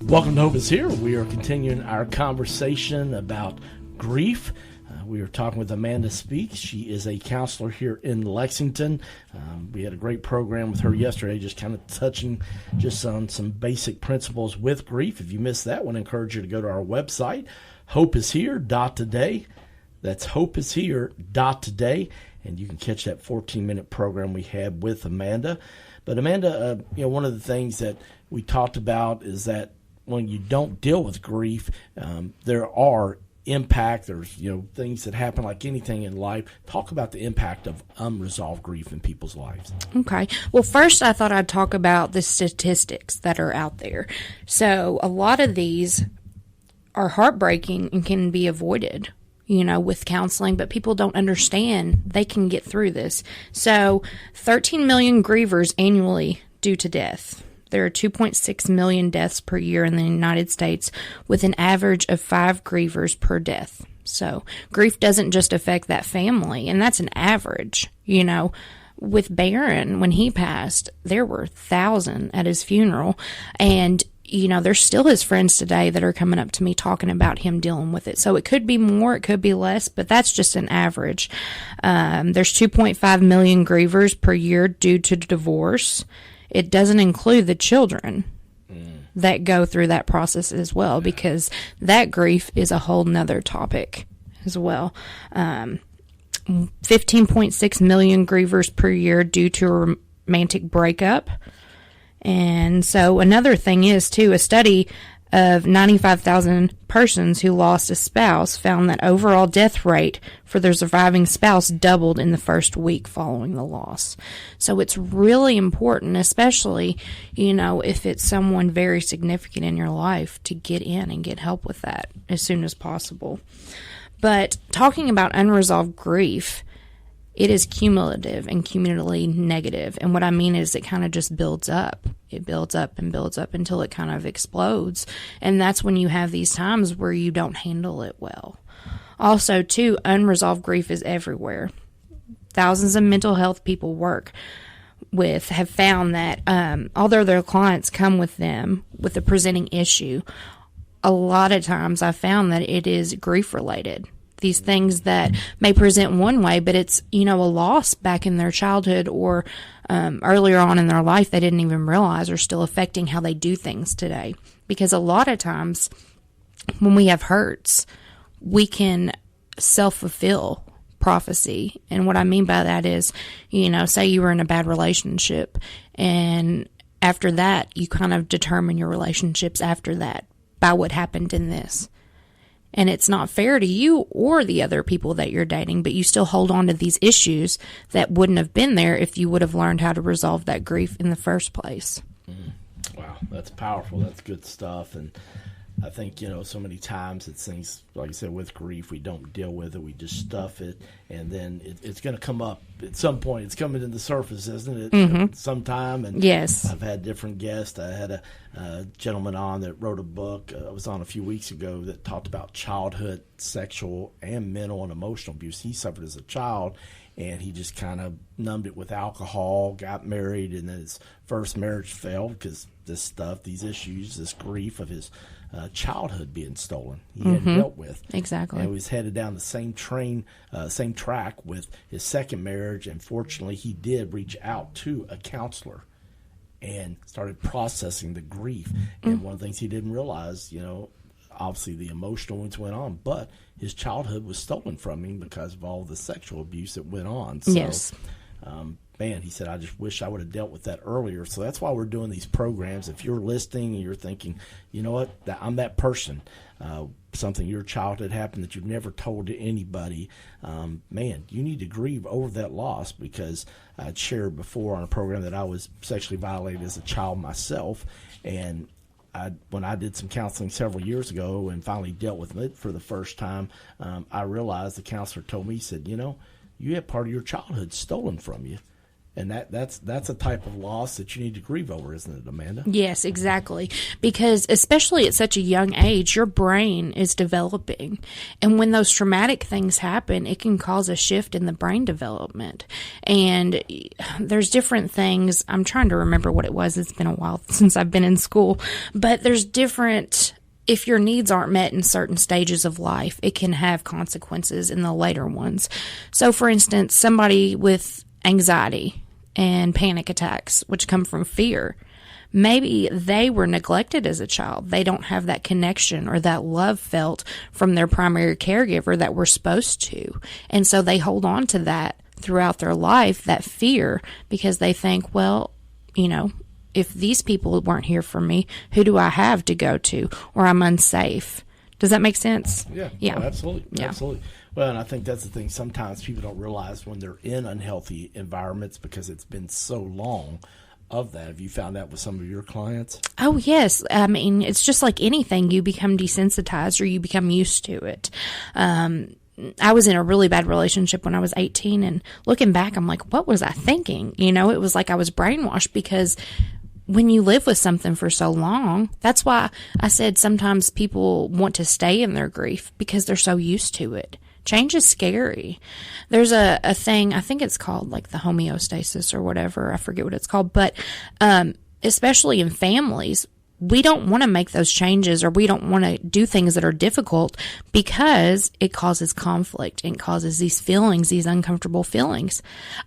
Welcome to Hope is Here. We are continuing our conversation about grief. We are talking with Amanda Speaks. She is a counselor here in Lexington. We had a great program with her yesterday, just kind of touching just on some basic principles with grief. If you missed that one, I encourage you to go to our website, hopeishere.today. That's hopeishere.today, and you can catch that 14-minute program we had with Amanda. But Amanda, one of the things that we talked about is that when you don't deal with grief, there are there's things that happen like anything in life. Talk about the impact of unresolved grief in people's lives. Okay. Well, first I thought I'd talk about the statistics that are out there. So a lot of these are heartbreaking and can be avoided, with counseling, but people don't understand they can get through this. So 13 million grievers annually due to death. There are 2.6 million deaths per year in the United States, with an average of 5 grievers per death. So grief doesn't just affect that family, and that's an average. With Barron, when he passed, there were 1,000 at his funeral, and there's still his friends today that are coming up to me talking about him dealing with it. So it could be more, it could be less, but that's just an average. There's 2.5 million grievers per year due to divorce. It doesn't include the children that go through that process as well, because that grief is a whole nother topic as well. 15.6 million grievers per year due to a romantic breakup. And so another thing is, too, a study of 95,000 persons who lost a spouse found that overall death rate for their surviving spouse doubled in the first week following the loss. So it's really important, especially, if it's someone very significant in your life, to get in and get help with that as soon as possible. But talking about unresolved grief, it is cumulative and cumulatively negative. And what I mean is it kind of just builds up. It builds up and builds up until it kind of explodes. And that's when you have these times where you don't handle it well. Also, too, unresolved grief is everywhere. Thousands of mental health people work with have found that although their clients come with them with a presenting issue, a lot of times I found that it is grief related. These things that may present one way, but it's, a loss back in their childhood or earlier on in their life they didn't even realize are still affecting how they do things today. Because a lot of times when we have hurts, we can self-fulfill prophecy. And what I mean by that is, say you were in a bad relationship, and after that, you kind of determine your relationships after that by what happened in this. And it's not fair to you or the other people that you're dating, but you still hold on to these issues that wouldn't have been there if you would have learned how to resolve that grief in the first place. Wow, that's powerful. That's good stuff. And I think, so many times it's things, like I said, with grief, we don't deal with it. We just stuff it, and then it's going to come up at some point. It's coming to the surface, isn't it? Mm-hmm. Sometime. And yes. I've had different guests. I had a gentleman on that wrote a book. I was on a few weeks ago that talked about childhood sexual and mental and emotional abuse. He suffered as a child, and he just kind of numbed it with alcohol, got married, and then his first marriage failed because this stuff, these issues, this grief of his childhood being stolen he hadn't dealt with. Exactly. And he was headed down the same track with his second marriage, and fortunately he did reach out to a counselor and started processing the grief. And one of the things he didn't realize, obviously the emotional ones went on, but his childhood was stolen from him because of all the sexual abuse that went on. So, yes. He said, I just wish I would have dealt with that earlier. So that's why we're doing these programs. If you're listening and you're thinking, you know what, I'm that person, something in your childhood happened that you've never told to anybody, you need to grieve over that loss, because I'd shared before on a program that I was sexually violated as a child myself. And when I did some counseling several years ago and finally dealt with it for the first time, I realized the counselor told me, he said, you had part of your childhood stolen from you. And that's a type of loss that you need to grieve over, isn't it, Amanda? Yes, exactly. Because especially at such a young age, your brain is developing. And when those traumatic things happen, it can cause a shift in the brain development. And there's different things. I'm trying to remember what it was. It's been a while since I've been in school. But there's different... If your needs aren't met in certain stages of life, it can have consequences in the later ones. So, for instance, somebody with anxiety and panic attacks, which come from fear, maybe they were neglected as a child. They don't have that connection or that love felt from their primary caregiver that we're supposed to. And so they hold on to that throughout their life, that fear, because they think, well, if these people weren't here for me, who do I have to go to? Or I'm unsafe. Does that make sense? Yeah. Oh, absolutely. Yeah. Absolutely. Well, and I think that's the thing. Sometimes people don't realize when they're in unhealthy environments because it's been so long of that. Have you found that with some of your clients? Oh, yes. I mean, it's just like anything. You become desensitized or you become used to it. I was in a really bad relationship when I was 18, and looking back, I'm like, what was I thinking? It was like I was brainwashed, because when you live with something for so long, that's why I said sometimes people want to stay in their grief because they're so used to it. Change is scary. There's a thing, I think it's called like the homeostasis or whatever. I forget what it's called. But especially in families, we don't want to make those changes, or we don't want to do things that are difficult because it causes conflict and causes these feelings, these uncomfortable feelings.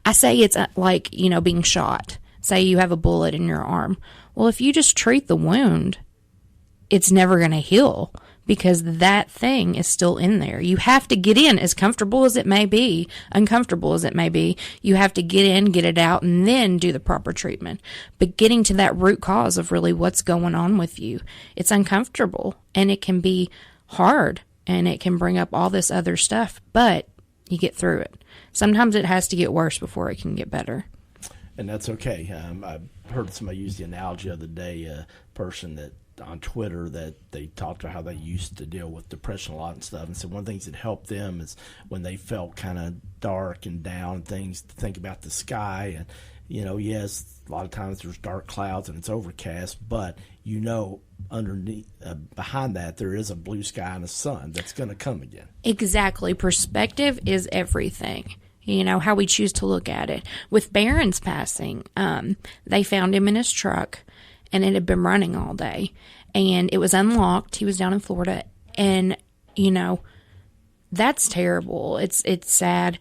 I say it's like, being shot. Say you have a bullet in your arm. Well, if you just treat the wound, it's never going to heal, because that thing is still in there. You have to get in, as comfortable as it may be, uncomfortable as it may be. You have to get in, get it out, and then do the proper treatment. But getting to that root cause of really what's going on with you, it's uncomfortable, and it can be hard, and it can bring up all this other stuff, but you get through it. Sometimes it has to get worse before it can get better. And that's okay. I heard somebody use the analogy the other day, a person that on Twitter, that they talked about how they used to deal with depression a lot and stuff. And so one of the things that helped them is when they felt kind of dark and down, things to think about the sky. And, yes, a lot of times there's dark clouds and it's overcast, but underneath, behind that, there is a blue sky and a sun that's going to come again. Exactly. Perspective is everything. How we choose to look at it. With Barron's passing, they found him in his truck, and it had been running all day, and it was unlocked. He was down in Florida, and, that's terrible. It's sad,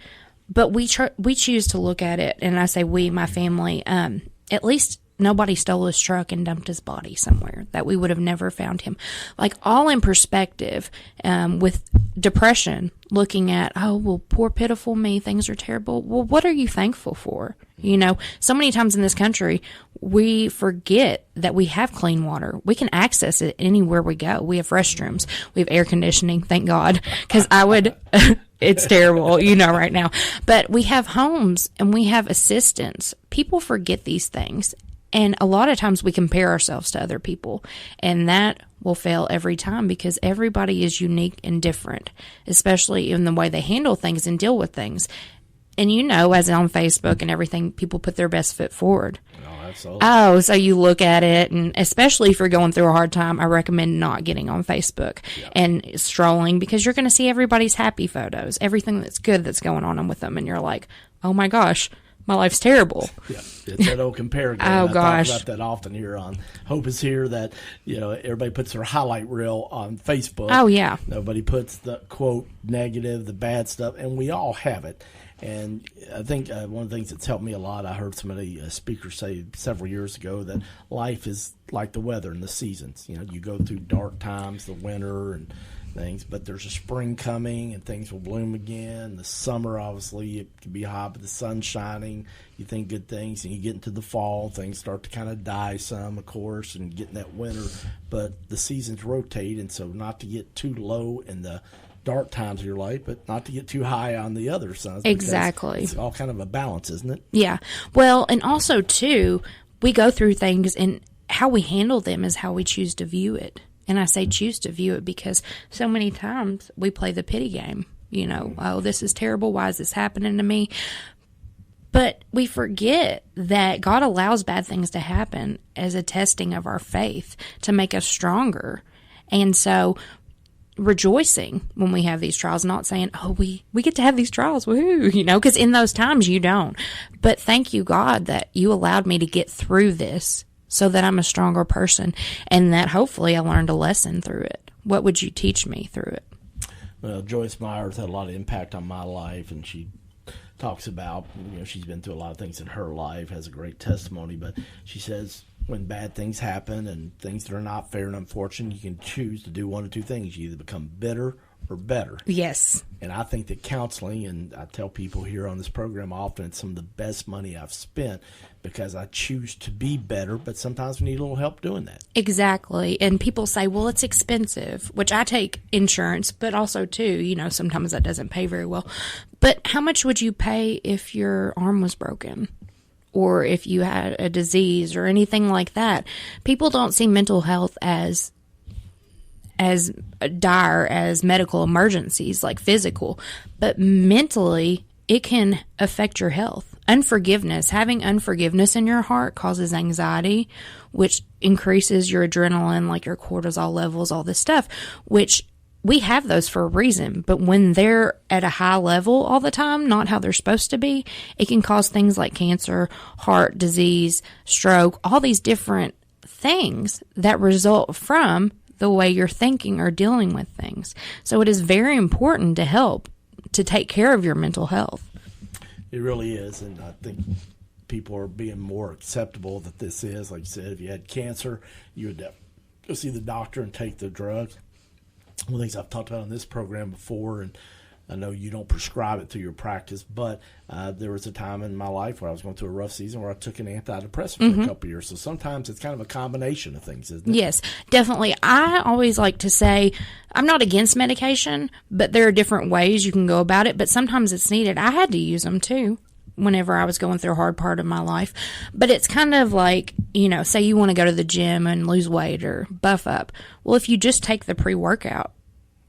but we choose to look at it, and I say we, my family, at least nobody stole his truck and dumped his body somewhere that we would have never found him. Like, all in perspective, with depression, looking at, oh, well, poor pitiful me, things are terrible. Well, what are you thankful for? So many times in this country, we forget that we have clean water. We can access it anywhere we go. We have restrooms. We have air conditioning, thank God, because it's terrible, right now. But we have homes and we have assistance. People forget these things. And a lot of times we compare ourselves to other people, and that will fail every time, because everybody is unique and different, especially in the way they handle things and deal with things. And as on Facebook and everything, people put their best foot forward. Oh, absolutely. Oh, so you look at it, and especially if you're going through a hard time, I recommend not getting on Facebook and strolling, because you're going to see everybody's happy photos, everything that's good that's going on with them, and you're like, oh my gosh, my life's terrible. Yeah, it's that old compare game. Oh, gosh. I talk about that often here on Hope is Here, that, everybody puts their highlight reel on Facebook. Oh, yeah. Nobody puts the, quote, negative, the bad stuff, and we all have it. And I think one of the things that's helped me a lot, I heard somebody, a speaker, say several years ago that life is like the weather and the seasons. You go through dark times, the winter and things, but there's a spring coming and things will bloom again. The summer, obviously, it can be hot, but the sun's shining. You think good things, and you get into the fall, things start to kind of die some, of course, and get in that winter. But the seasons rotate, and so not to get too low in the dark times of your life, but not to get too high on the other sides. Exactly. It's all kind of a balance, isn't it? Yeah. Well, and also, too, we go through things, and how we handle them is how we choose to view it. And I say choose to view it because so many times we play the pity game. Oh, this is terrible. Why is this happening to me? But we forget that God allows bad things to happen as a testing of our faith to make us stronger. And so rejoicing when we have these trials, not saying, oh, we get to have these trials, woohoo, because in those times you don't. But thank you, God, that you allowed me to get through this so that I'm a stronger person and that hopefully I learned a lesson through it. What would you teach me through it? Well, Joyce Myers had a lot of impact on my life, and she talks about, she's been through a lot of things in her life, has a great testimony, but she says when bad things happen and things that are not fair and unfortunate, you can choose to do one of two things. You either become bitter or better. Yes. And I think that counseling, and I tell people here on this program often, it's some of the best money I've spent because I choose to be better, but sometimes we need a little help doing that. Exactly. And people say, well, it's expensive, which I take insurance, but also too, sometimes that doesn't pay very well. But how much would you pay if your arm was broken or if you had a disease or anything like that? People don't see mental health as dire as medical emergencies, like physical, but mentally it can affect your health. Unforgiveness, having unforgiveness in your heart causes anxiety, which increases your adrenaline, like your cortisol levels, all this stuff, which we have those for a reason. But when they're at a high level all the time, not how they're supposed to be, it can cause things like cancer, heart disease, stroke, all these different things that result from the way you're thinking or dealing with things. So it is very important to take care of your mental health. It really is, and I think people are being more acceptable that this is. Like you said, if you had cancer, you would go see the doctor and take the drugs. One of the things I've talked about on this program before, and I know you don't prescribe it through your practice, but there was a time in my life where I was going through a rough season where I took an antidepressant for a couple of years. So sometimes it's kind of a combination of things, isn't it? Yes, definitely. I always like to say I'm not against medication, but there are different ways you can go about it. But sometimes it's needed. I had to use them too whenever I was going through a hard part of my life. But it's kind of like, say you want to go to the gym and lose weight or buff up. Well, if you just take the pre-workout,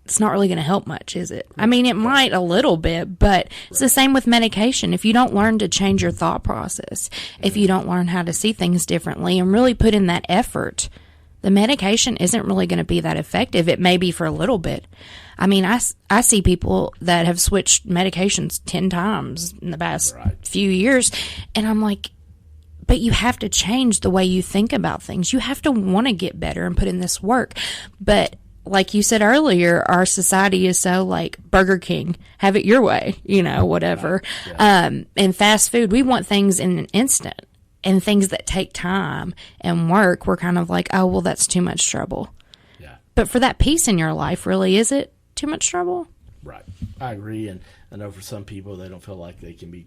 it's not really going to help much, is it? I mean, it might a little bit, but it's the same with medication. If you don't learn to change your thought process, if you don't learn how to see things differently and really put in that effort, the medication isn't really going to be that effective. It may be for a little bit. I mean, I see people that have switched medications 10 times in the past few years, and I'm like, but you have to change the way you think about things. You have to want to get better and put in this work. But like you said earlier, our society is so like Burger King, have it your way, whatever. Right. Yeah. And fast food, we want things in an instant, and things that take time and work, we're kind of like, oh, well, that's too much trouble. Yeah. But for that peace in your life, really, is it too much trouble? Right. I agree. And I know for some people, they don't feel like they can be,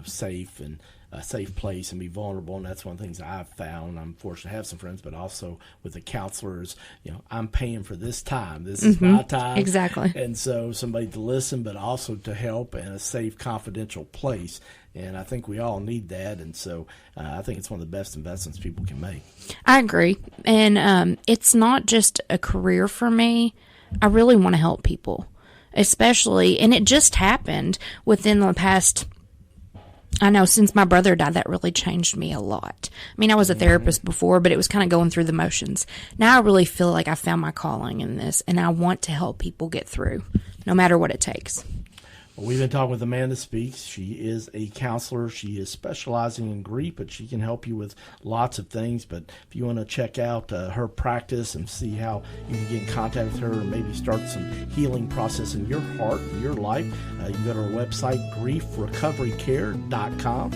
safe and a safe place and be vulnerable, and that's one of the things I've found. I'm fortunate to have some friends, but also with the counselors, I'm paying for this time. This is my time. Exactly. And so somebody to listen, but also to help in a safe, confidential place. And I think we all need that, and so I think it's one of the best investments people can make. I agree. And it's not just a career for me. I really want to help people, especially, and it just happened within the past, I know, since my brother died, that really changed me a lot. I mean, I was a therapist before, but it was kind of going through the motions. Now I really feel like I found my calling in this, and I want to help people get through, no matter what it takes. Well, we've been talking with Amanda Speaks. She is a counselor. She is specializing in grief, but she can help you with lots of things. But if you want to check out her practice and see how you can get in contact with her and maybe start some healing process in your heart, in your life, you can go to her website, griefrecoverycare.com.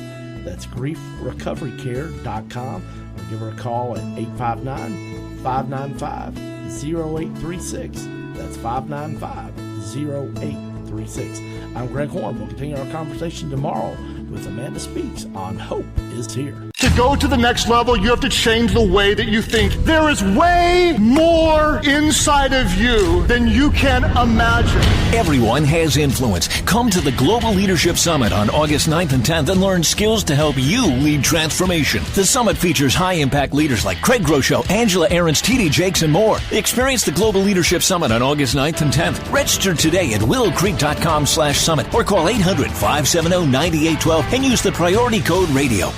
That's griefrecoverycare.com. Or give her a call at 859-595-0836. That's 595-0836. I'm Greg Horn. We'll continue our conversation tomorrow with Amanda Speaks on Hope is Here. To go to the next level, you have to change the way that you think. There is way more inside of you than you can imagine. Everyone has influence. Come to the Global Leadership Summit on August 9th and 10th and learn skills to help you lead transformation. The summit features high-impact leaders like Craig Groeschel, Angela Ahrens, T.D. Jakes, and more. Experience the Global Leadership Summit on August 9th and 10th. Register today at willowcreek.com/summit or call 800-570-9812 and use the priority code radio.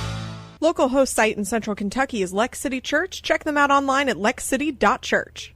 Local host site in Central Kentucky is Lex City Church. Check them out online at lexcity.church.